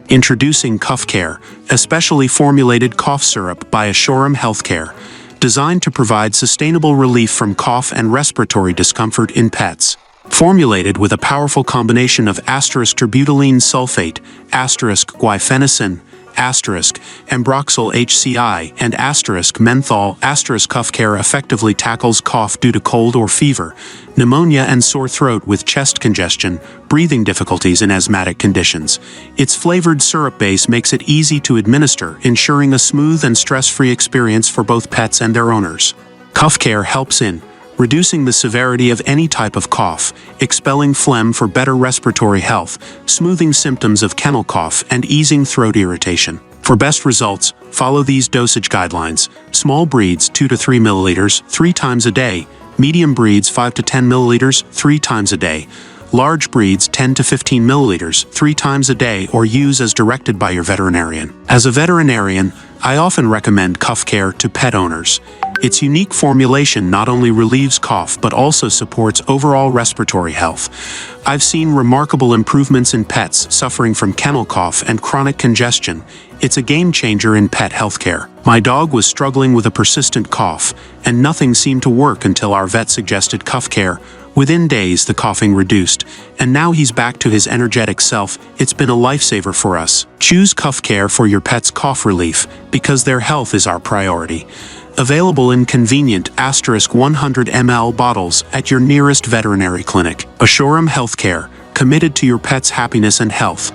Introducing KufCare, a specially formulated cough syrup by Assurum Healthcare, designed to provide sustainable relief from cough and respiratory discomfort in pets. Formulated with a powerful combination of terbutylene sulfate, guaifenesin, ambroxyl HCl, and menthol, KufCare effectively tackles cough due to cold or fever, pneumonia and sore throat with chest congestion, breathing difficulties in asthmatic conditions. Its flavored syrup base makes it easy to administer, ensuring a smooth and stress-free experience for both pets and their owners. KufCare helps in reducing the severity of any type of cough, expelling phlegm for better respiratory health, smoothing symptoms of kennel cough, and easing throat irritation. For best results, follow these dosage guidelines. Small breeds 2 to 3 milliliters 3 times a day, medium breeds 5 to 10 milliliters 3 times a day, large breeds 10 to 15 milliliters 3 times a day, or use as directed by your veterinarian. As a veterinarian, I often recommend KufCare to pet owners. Its unique formulation not only relieves cough but also supports overall respiratory health. I've seen remarkable improvements in pets suffering from kennel cough and chronic congestion. It's a game changer in pet healthcare. My dog was struggling with a persistent cough, and nothing seemed to work until our vet suggested KufCare. Within days, the coughing reduced, and now he's back to his energetic self. It's been a lifesaver for us. Choose KufCare for your pet's cough relief, because their health is our priority. Available in convenient 100 ml bottles at your nearest veterinary clinic. Assurum Healthcare, committed to your pet's happiness and health.